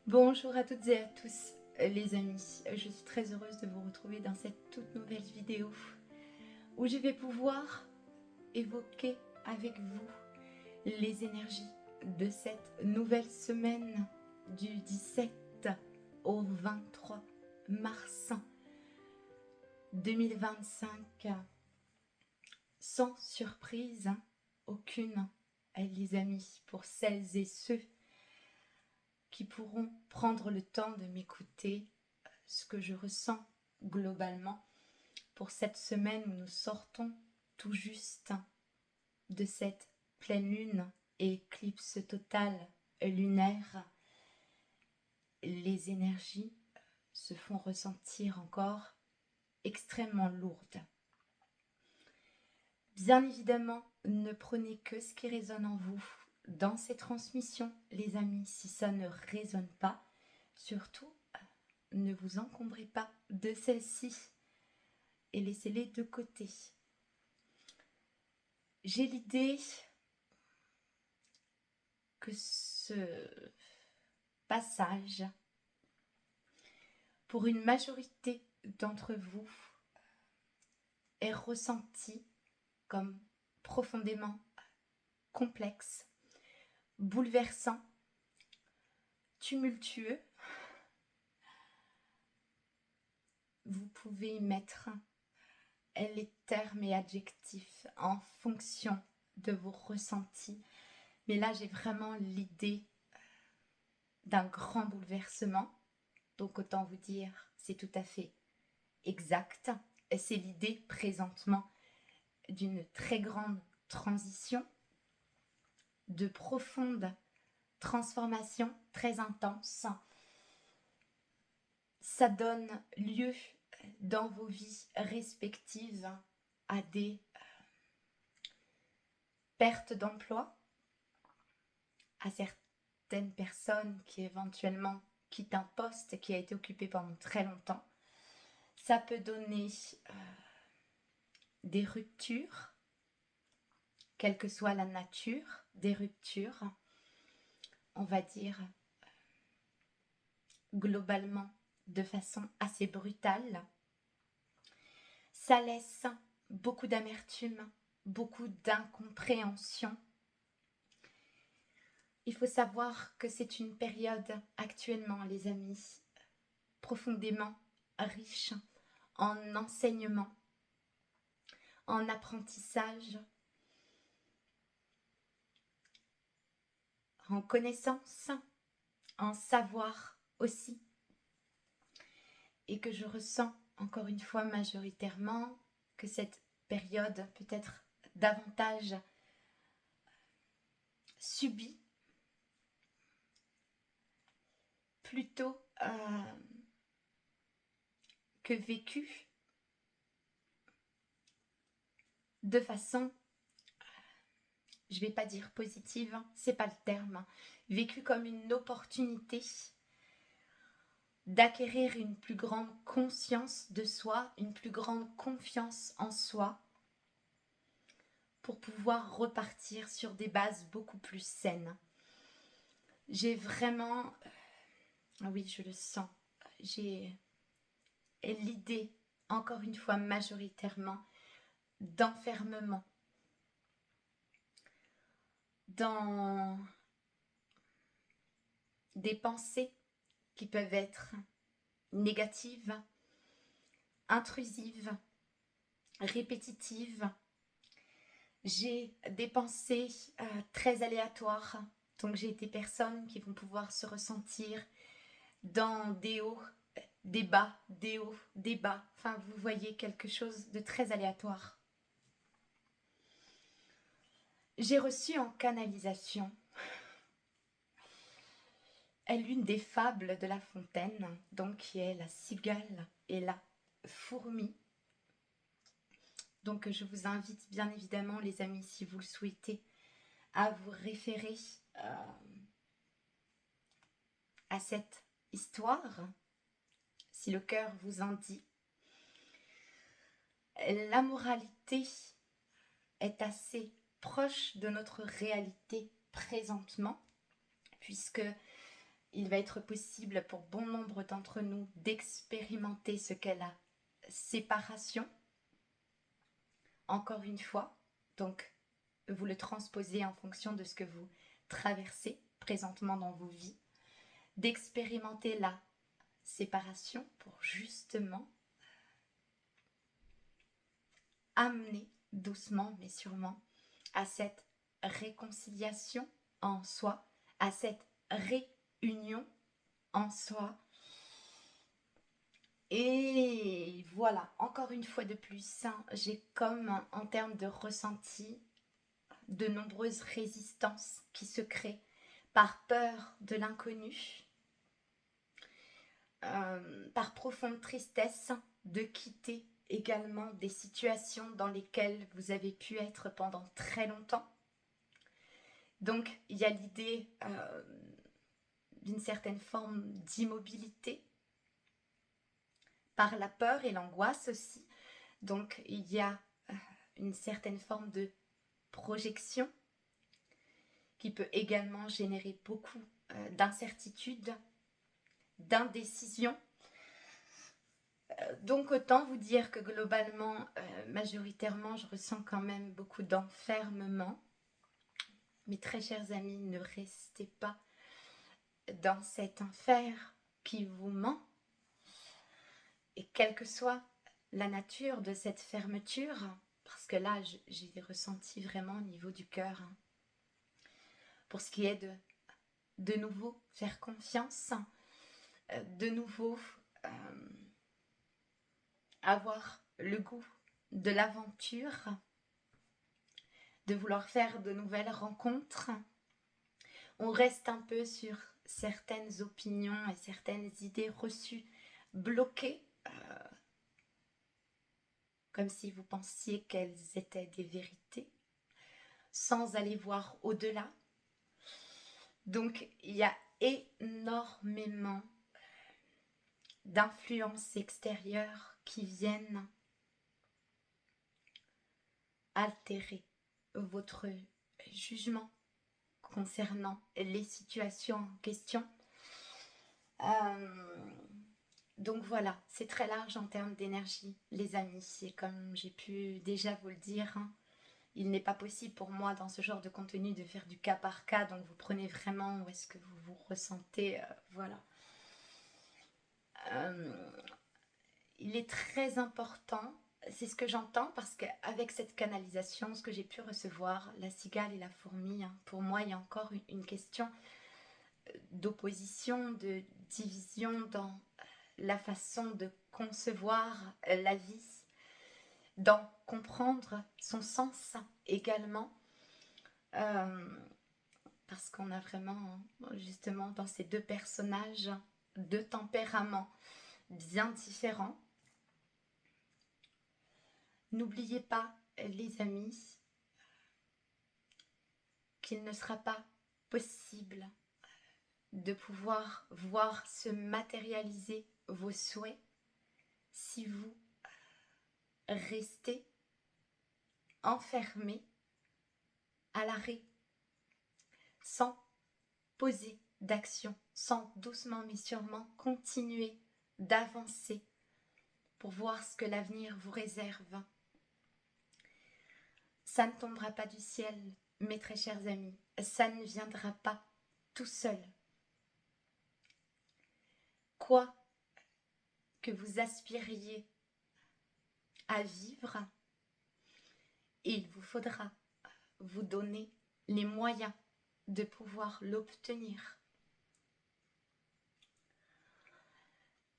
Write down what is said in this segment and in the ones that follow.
Bonjour à toutes et à tous les amis, je suis très heureuse de vous retrouver dans cette toute nouvelle vidéo où je vais pouvoir évoquer avec vous les énergies de cette nouvelle semaine du 17 au 23 mars 2025. Sans surprise aucune, les amis, pour celles et ceux qui pourront prendre le temps de m'écouter, ce que je ressens globalement pour cette semaine où nous sortons tout juste de cette pleine lune et éclipse totale lunaire. Les énergies se font ressentir encore extrêmement lourdes. Bien évidemment, ne prenez que ce qui résonne en vous dans ces transmissions, les amis. Si ça ne résonne pas, surtout, ne vous encombrez pas de celles-ci et laissez-les de côté. J'ai l'idée que ce passage, pour une majorité d'entre vous, est ressenti comme profondément complexe, bouleversant, tumultueux. Vous pouvez y mettre les termes et adjectifs en fonction de vos ressentis. Mais là, j'ai vraiment l'idée d'un grand bouleversement. Donc autant vous dire, c'est tout à fait exact. C'est l'idée présentement d'une très grande transition, de profonde transformation très intense. Ça donne lieu dans vos vies respectives à des pertes d'emploi, à certaines personnes qui éventuellement quittent un poste qui a été occupé pendant très longtemps. Ça peut donner des ruptures, quelle que soit la nature des ruptures, on va dire globalement de façon assez brutale. Ça laisse beaucoup d'amertume, beaucoup d'incompréhension. Il faut savoir que c'est une période actuellement, les amis, profondément riche en enseignement, en apprentissage, en connaissance, en savoir aussi. Et que je ressens encore une fois majoritairement que cette période peut être davantage subie plutôt que vécue de façon, je ne vais pas dire positive, c'est pas le terme, vécue comme une opportunité d'acquérir une plus grande conscience de soi, une plus grande confiance en soi, pour pouvoir repartir sur des bases beaucoup plus saines. J'ai vraiment, oui je le sens, j'ai l'idée, encore une fois majoritairement, d'enfermement dans des pensées qui peuvent être négatives, intrusives, répétitives. J'ai des pensées très aléatoires, donc j'ai des personnes qui vont pouvoir se ressentir dans des hauts, des bas, des hauts, des bas. Enfin, vous voyez quelque chose de très aléatoire. J'ai reçu en canalisation l'une des fables de La Fontaine, donc qui est la cigale et la fourmi. Donc je vous invite bien évidemment les amis, si vous le souhaitez, à vous référer à cette histoire, si le cœur vous en dit. La moralité est assez proche de notre réalité présentement, puisque il va être possible pour bon nombre d'entre nous d'expérimenter ce qu'est la séparation. Encore une fois, donc vous le transposez en fonction de ce que vous traversez présentement dans vos vies, d'expérimenter la séparation pour justement amener doucement mais sûrement à cette réconciliation en soi, à cette réunion en soi. Et voilà, encore une fois de plus, j'ai comme en termes de ressenti de nombreuses résistances qui se créent par peur de l'inconnu, par profonde tristesse de quitter également des situations dans lesquelles vous avez pu être pendant très longtemps. Donc il y a l'idée d'une certaine forme d'immobilité, par la peur et l'angoisse aussi. Donc il y a une certaine forme de projection qui peut également générer beaucoup d'incertitude, d'indécision. Donc autant vous dire que globalement, majoritairement, je ressens quand même beaucoup d'enfermement. Mes très chers amis, ne restez pas dans cet enfer qui vous ment. Et quelle que soit la nature de cette fermeture, parce que là, j'ai ressenti vraiment au niveau du cœur, pour ce qui est de nouveau faire confiance, de nouveau avoir le goût de l'aventure, de vouloir faire de nouvelles rencontres. On reste un peu sur certaines opinions et certaines idées reçues bloquées, comme si vous pensiez qu'elles étaient des vérités, sans aller voir au-delà. Donc il y a énormément d'influences extérieures qui viennent altérer votre jugement concernant les situations en question. Donc voilà, c'est très large en termes d'énergie, les amis. Et comme j'ai pu déjà vous le dire, il n'est pas possible pour moi dans ce genre de contenu de faire du cas par cas. Donc vous prenez vraiment où est-ce que vous vous ressentez. Voilà. Il est très important, c'est ce que j'entends, parce qu'avec cette canalisation, ce que j'ai pu recevoir, la cigale et la fourmi, pour moi il y a encore une question d'opposition, de division dans la façon de concevoir la vie, d'en comprendre son sens également, parce qu'on a vraiment justement dans ces deux personnages deux tempéraments bien différents. N'oubliez pas, les amis, qu'il ne sera pas possible de pouvoir voir se matérialiser vos souhaits si vous restez enfermé à l'arrêt, sans poser d'action, sans doucement mais sûrement continuer d'avancer pour voir ce que l'avenir vous réserve. Ça ne tombera pas du ciel, mes très chers amis, ça ne viendra pas tout seul. Quoi que vous aspiriez à vivre, il vous faudra vous donner les moyens de pouvoir l'obtenir.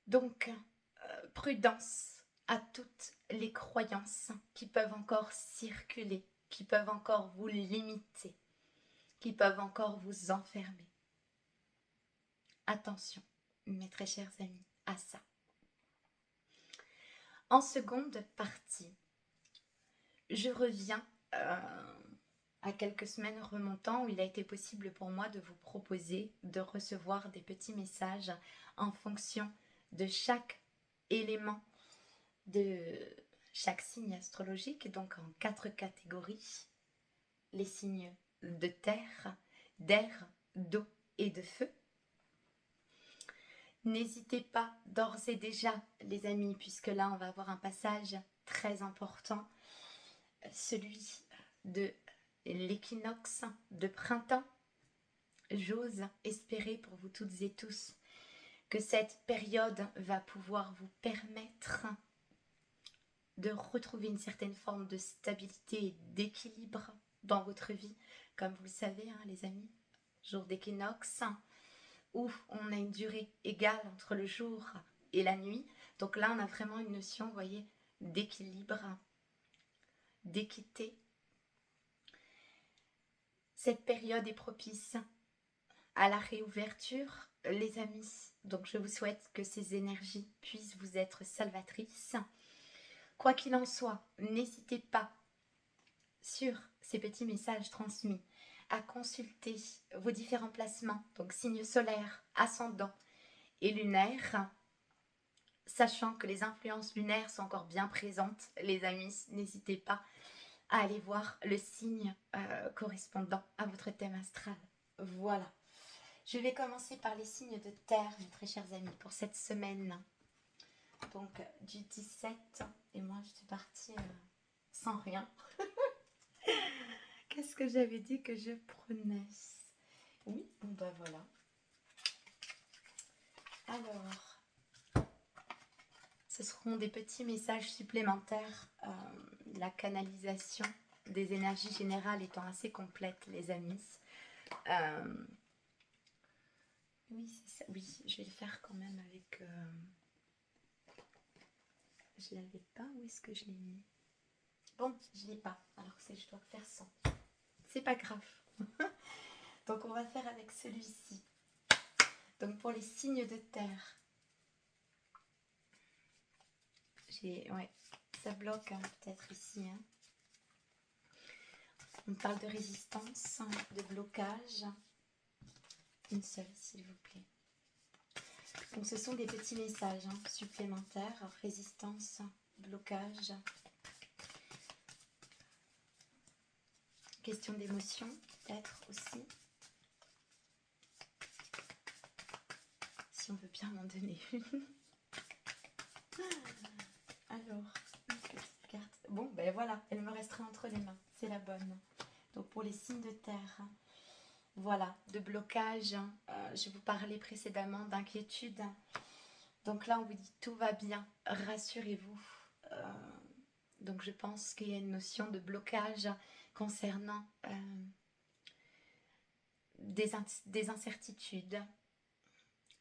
Donc, prudence à toutes les croyances qui peuvent encore circuler, qui peuvent encore vous limiter, qui peuvent encore vous enfermer. Attention, mes très chers amis, à ça. En seconde partie, je reviens à quelques semaines remontant où il a été possible pour moi de vous proposer de recevoir des petits messages en fonction de chaque élément de chaque signe astrologique, donc en 4 catégories: les signes de terre, d'air, d'eau et de feu. N'hésitez pas d'ores et déjà, les amis, puisque là, on va avoir un passage très important, celui de l'équinoxe de printemps. J'ose espérer pour vous toutes et tous que cette période va pouvoir vous permettre de retrouver une certaine forme de stabilité et d'équilibre dans votre vie. Comme vous le savez, hein, les amis, jour d'équinoxe, où on a une durée égale entre le jour et la nuit. Donc là, on a vraiment une notion, vous voyez, d'équilibre, d'équité. Cette période est propice à la réouverture, les amis. Donc je vous souhaite que ces énergies puissent vous être salvatrices. Quoi qu'il en soit, n'hésitez pas sur ces petits messages transmis à consulter vos différents placements, donc signes solaires, ascendants et lunaires, sachant que les influences lunaires sont encore bien présentes, les amis, n'hésitez pas à aller voir le signe correspondant à votre thème astral. Voilà. Je vais commencer par les signes de terre, mes très chers amis, pour cette semaine. Donc, du 17, et moi, je suis partie sans rien. Qu'est-ce que j'avais dit que je prenais? Oui, bon bah voilà. Alors, ce seront des petits messages supplémentaires. La canalisation des énergies générales étant assez complète, les amis. Oui, c'est ça. Oui, je vais le faire quand même avec... Je l'avais pas, où est-ce que je l'ai mis? Bon, je l'ai pas, alors que je dois faire sans. C'est pas grave. Donc on va faire avec celui-ci. Donc pour les signes de terre, ouais, ça bloque hein, peut-être ici. Hein. On parle de résistance, de blocage. Une seule, s'il vous plaît. Donc ce sont des petits messages hein, supplémentaires. Résistance, blocage. Question d'émotion, peut-être aussi. Si on veut bien m'en donner une. Alors, une petite carte. Bon, ben voilà, elle me restera entre les mains. C'est la bonne. Donc pour les signes de terre, voilà, de blocage. Je vous parlais précédemment d'inquiétude. Donc là, on vous dit tout va bien, rassurez-vous. Donc je pense qu'il y a une notion de blocage concernant des incertitudes,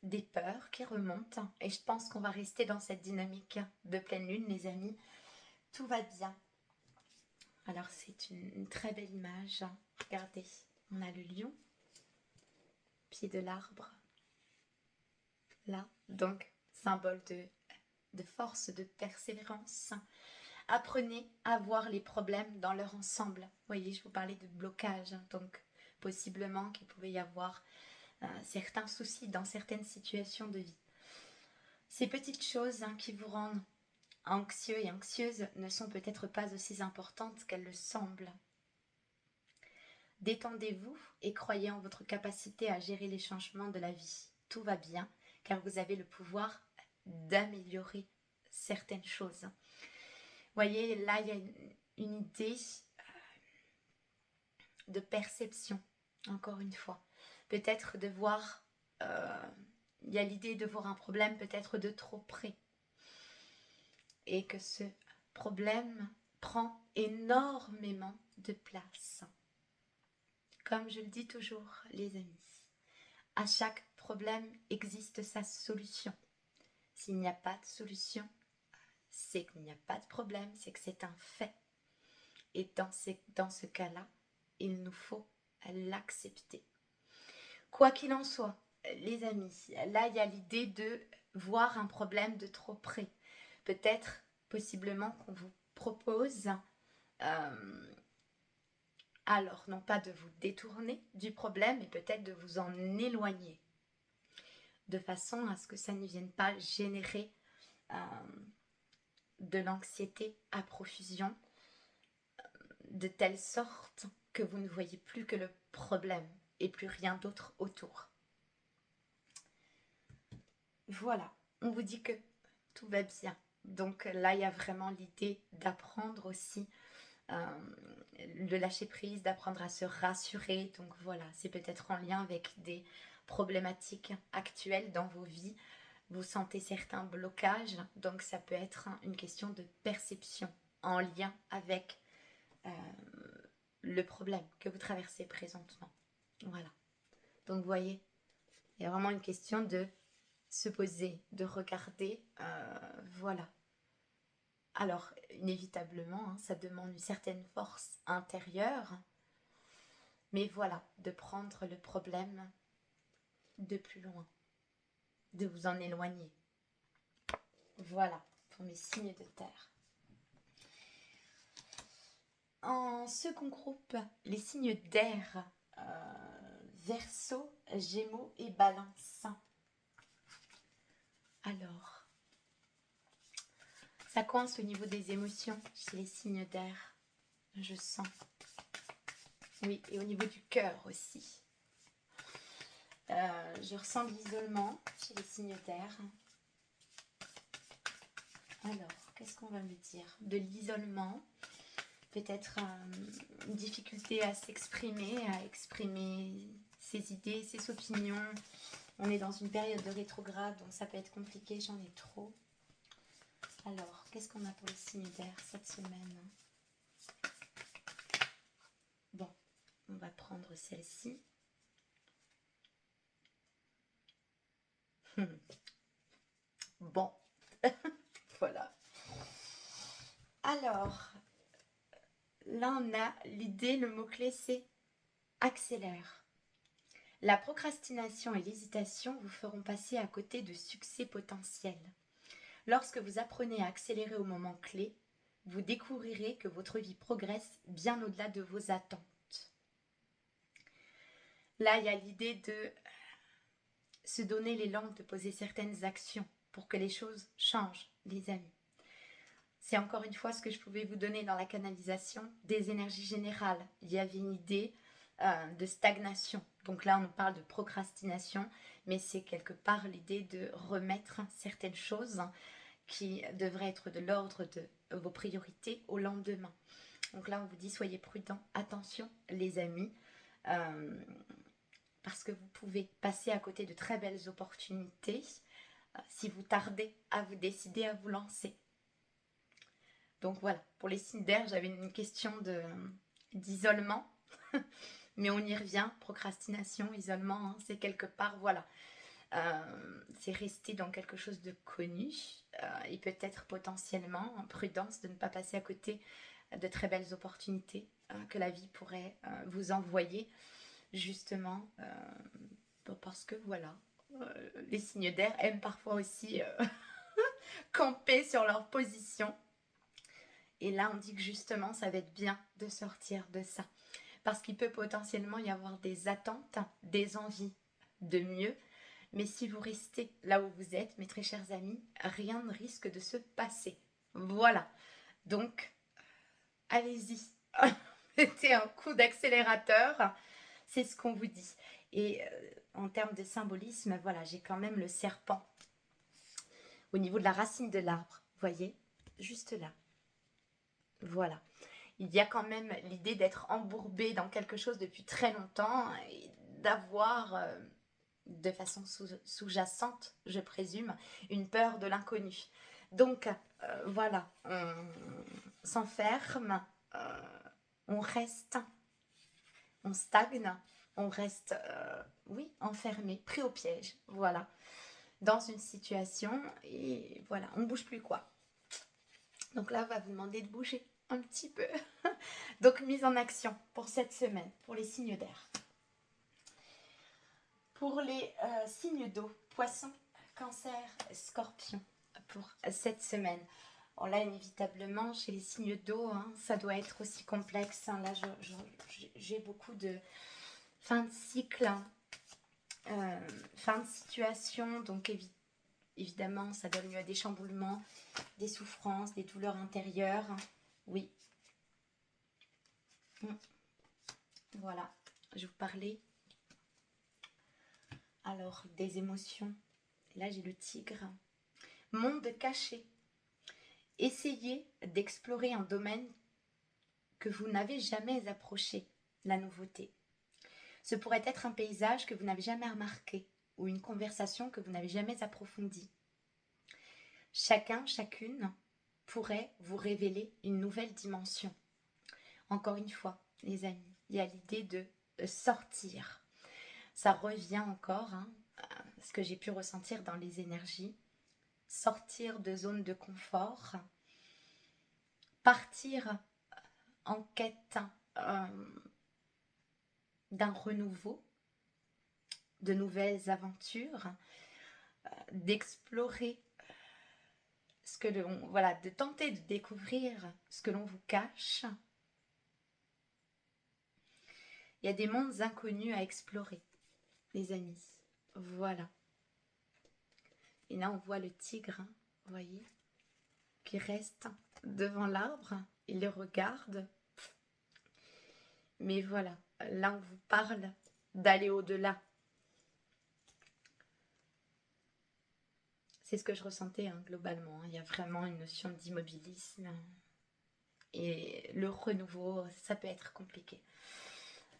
des peurs qui remontent. Et je pense qu'on va rester dans cette dynamique de pleine lune, les amis. Tout va bien. Alors c'est une très belle image. Regardez, on a le lion, pied de l'arbre. Là, donc symbole de force, de persévérance. Apprenez à voir les problèmes dans leur ensemble. Vous voyez, je vous parlais de blocage, donc possiblement qu'il pouvait y avoir certains soucis dans certaines situations de vie. Ces petites choses qui vous rendent anxieux et anxieuse ne sont peut-être pas aussi importantes qu'elles le semblent. Détendez-vous et croyez en votre capacité à gérer les changements de la vie. Tout va bien, car vous avez le pouvoir d'améliorer certaines choses. Voyez, là, il y a une idée de perception, encore une fois. Peut-être de voir, il y a l'idée de voir un problème peut-être de trop près. Et que ce problème prend énormément de place. Comme je le dis toujours, les amis, à chaque problème existe sa solution. S'il n'y a pas de solution, c'est qu'il n'y a pas de problème, c'est que c'est un fait. Et dans ce cas-là, il nous faut l'accepter. Quoi qu'il en soit, les amis, là il y a l'idée de voir un problème de trop près. Peut-être, possiblement, qu'on vous propose, alors non pas de vous détourner du problème, mais peut-être de vous en éloigner, de façon à ce que ça ne vienne pas générer de l'anxiété à profusion, de telle sorte que vous ne voyez plus que le problème et plus rien d'autre autour. voilà, on vous dit que tout va bien. Donc là, il y a vraiment l'idée d'apprendre aussi le lâcher prise, d'apprendre à se rassurer. Donc voilà, c'est peut-être en lien avec des problématiques actuelles dans vos vies. Vous sentez certains blocages, donc ça peut être une question de perception en lien avec euh, le problème que vous traversez présentement. Voilà. Donc vous voyez, il y a vraiment une question de se poser, de regarder, voilà. Alors, inévitablement, hein, ça demande une certaine force intérieure, mais voilà, de prendre le problème de plus loin, de vous en éloigner. Voilà, pour mes signes de terre. En second groupe, les signes d'air, Verseau, Gémeaux et Balance. Alors, ça coince au niveau des émotions chez les signes d'air, je sens. Oui, et au niveau du cœur aussi. Je ressens de l'isolement chez les signes d'air. Alors, qu'est-ce qu'on va me dire? De l'isolement, peut-être une difficulté à s'exprimer, à exprimer ses idées, ses opinions. On est dans une période de rétrograde, donc ça peut être compliqué, j'en ai trop. Alors, qu'est-ce qu'on a pour les signes d'air cette semaine? Bon, on va prendre celle-ci. Bon, voilà. Alors, là on a l'idée, le mot-clé c'est accélère. La procrastination et l'hésitation vous feront passer à côté de succès potentiels. Lorsque vous apprenez à accélérer au moment clé, vous découvrirez que votre vie progresse bien au-delà de vos attentes. Là, il y a l'idée de se donner l'élan de poser certaines actions pour que les choses changent, les amis. C'est encore une fois ce que je pouvais vous donner dans la canalisation des énergies générales. Il y avait une idée de stagnation. Donc là, on nous parle de procrastination, mais c'est quelque part l'idée de remettre certaines choses qui devraient être de l'ordre de vos priorités au lendemain. Donc là, on vous dit soyez prudents, attention les amis, parce que vous pouvez passer à côté de très belles opportunités si vous tardez à vous décider à vous lancer. Donc voilà, pour les signes d'air, j'avais une question d'isolement, mais on y revient, procrastination, isolement, hein, c'est quelque part, voilà, c'est rester dans quelque chose de connu et peut-être potentiellement en prudence de ne pas passer à côté de très belles opportunités que la vie pourrait vous envoyer, justement, parce que voilà, les signes d'air aiment parfois aussi camper sur leur position. Et là, on dit que justement, ça va être bien de sortir de ça. Parce qu'il peut potentiellement y avoir des attentes, des envies de mieux. Mais si vous restez là où vous êtes, mes très chers amis, rien ne risque de se passer. Voilà. Donc, allez-y. Mettez un coup d'accélérateur. C'est ce qu'on vous dit. Et en termes de symbolisme, voilà, j'ai quand même le serpent au niveau de la racine de l'arbre. Vous voyez? Juste là. Voilà. Il y a quand même l'idée d'être embourbé dans quelque chose depuis très longtemps et d'avoir, de façon sous-jacente, je présume, une peur de l'inconnu. Donc, voilà, on s'enferme, on reste, on stagne, on reste, oui, enfermé, pris au piège, voilà, dans une situation et voilà, on ne bouge plus quoi. Donc là, on va vous demander de bouger un petit peu. Donc, mise en action pour cette semaine, pour les signes d'air. Pour les signes d'eau, poisson, cancer, scorpion, pour cette semaine. Alors là, inévitablement, chez les signes d'eau, hein, ça doit être aussi complexe. Hein. Là, j'ai beaucoup de fin de cycle, hein, fin de situation. Donc, évidemment, ça donne lieu à des chamboulements, des souffrances, des douleurs intérieures. Oui. Voilà, je vous parlais alors des émotions Et là, j'ai le tigre. Monde caché. Essayez d'explorer un domaine que vous n'avez jamais approché, la nouveauté. Ce pourrait être un paysage que vous n'avez jamais remarqué ou une conversation que vous n'avez jamais approfondie. Chacun, chacune pourrait vous révéler une nouvelle dimension. Encore une fois, les amis, il y a l'idée de sortir. Ça revient encore, à ce que j'ai pu ressentir dans les énergies. Sortir de zone de confort, partir en quête d'un renouveau, de nouvelles aventures, d'explorer ce que l'on, voilà, de tenter de découvrir ce que l'on vous cache. Il y a des mondes inconnus à explorer, les amis. Voilà. Et là, on voit le tigre, vous voyez, qui reste devant l'arbre. Il le regarde. Mais voilà, là, on vous parle d'aller au-delà. C'est ce que je ressentais globalement. Il y a vraiment une notion d'immobilisme. Et le renouveau, ça peut être compliqué.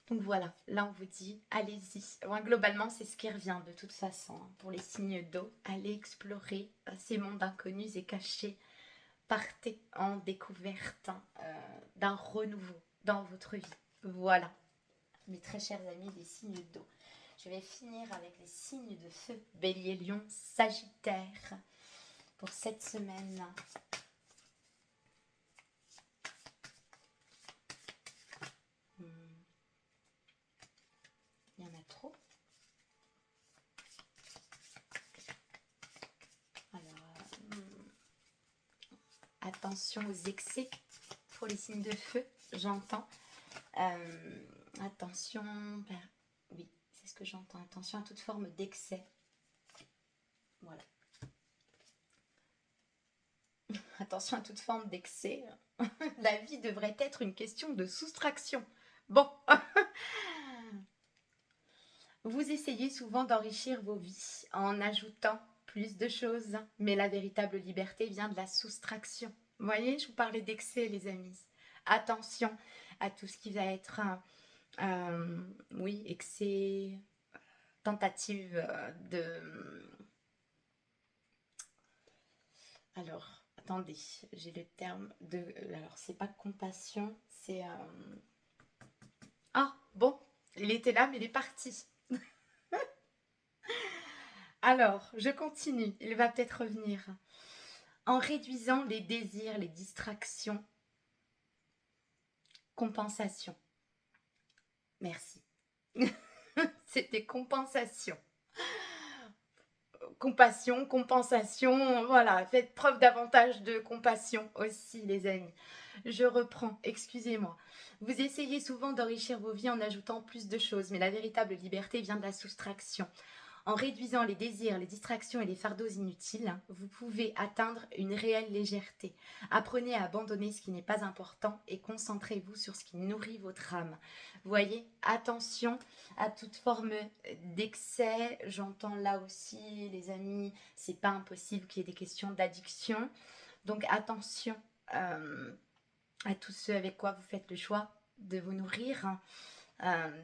Donc voilà, là on vous dit, allez-y. Globalement, c'est ce qui revient de toute façon pour les signes d'eau. Allez explorer ces mondes inconnus et cachés. Partez en découverte d'un renouveau dans votre vie. Voilà, mes très chers amis des signes d'eau. Je vais finir avec les signes de feu, Bélier, Lion, Sagittaire, pour cette semaine. Il y en a trop. Alors, attention aux excès pour les signes de feu, j'entends. Attention, oui, c'est ce que j'entends. Attention à toute forme d'excès. Voilà. Attention à toute forme d'excès. La vie devrait être une question de soustraction. Bon. Vous essayez souvent d'enrichir vos vies en ajoutant plus de choses, mais la véritable liberté vient de la soustraction. Vous voyez, je vous parlais d'excès, les amis. Attention à tout ce qui va être, oui, excès, tentative de... Alors, attendez, j'ai le terme de... Alors, c'est pas compassion, c'est... Ah, bon, il était là, mais il est parti. Alors, je continue, il va peut-être revenir. En réduisant les désirs, les distractions, compensation. Merci. C'était compensation. Compassion, compensation, voilà, faites preuve davantage de compassion aussi, les amis. Je reprends, excusez-moi. Vous essayez souvent d'enrichir vos vies en ajoutant plus de choses, mais la véritable liberté vient de la soustraction. En réduisant les désirs, les distractions et les fardeaux inutiles, vous pouvez atteindre une réelle légèreté. Apprenez à abandonner ce qui n'est pas important et concentrez-vous sur ce qui nourrit votre âme. Vous voyez, attention à toute forme d'excès. J'entends là aussi, les amis, c'est pas impossible qu'il y ait des questions d'addiction. Donc attention à tous ceux avec quoi vous faites le choix de vous nourrir,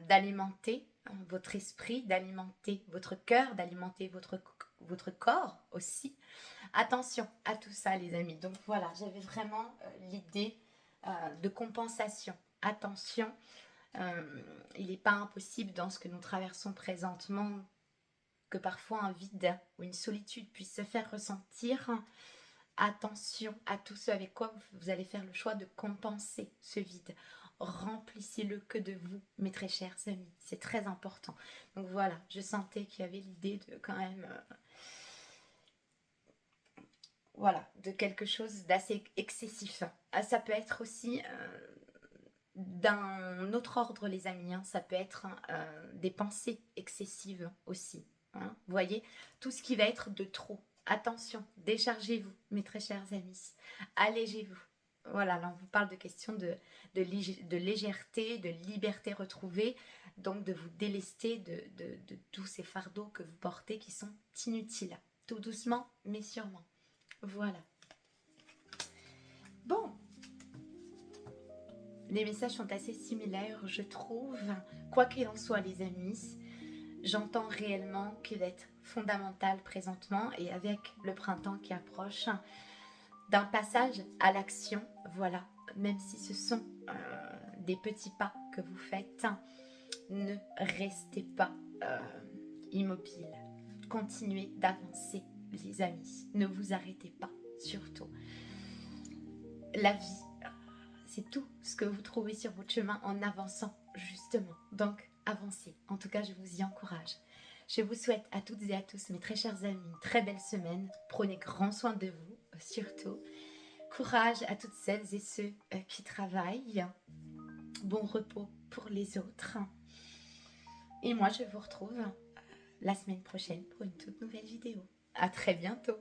d'alimenter votre esprit, d'alimenter votre cœur, d'alimenter votre corps aussi. Attention à tout ça, les amis. Donc voilà, j'avais vraiment l'idée de compensation. Attention, il n'est pas impossible dans ce que nous traversons présentement que parfois un vide ou une solitude puisse se faire ressentir. Attention à tout ce avec quoi vous allez faire le choix de compenser ce vide. Remplissez-le que de vous, mes très chers amis. C'est très important. Donc voilà, je sentais qu'il y avait l'idée de quand même... voilà, de quelque chose d'assez excessif. Ça peut être aussi d'un autre ordre, les amis. Ça peut être des pensées excessives aussi. Vous voyez, tout ce qui va être de trop. Attention, déchargez-vous, mes très chers amis. Allégez-vous. Voilà, là on vous parle de questions de légèreté, de liberté retrouvée, donc de vous délester de tous ces fardeaux que vous portez qui sont inutiles. tout doucement, mais sûrement. Voilà. Bon, les messages sont assez similaires, je trouve. Quoi qu'il en soit, les amis, j'entends réellement qu'il est fondamental présentement et avec le printemps qui approche, d'un passage à l'action, voilà. Même si ce sont des petits pas que vous faites, ne restez pas immobile. Continuez d'avancer, les amis. Ne vous arrêtez pas, surtout. La vie, c'est tout ce que vous trouvez sur votre chemin en avançant, justement. Donc, avancez. En tout cas, je vous y encourage. Je vous souhaite à toutes et à tous, mes très chers amis, une très belle semaine. Prenez grand soin de vous, surtout. Courage à toutes celles et ceux qui travaillent. Bon repos pour les autres. Et moi, je vous retrouve la semaine prochaine pour une toute nouvelle vidéo. À très bientôt.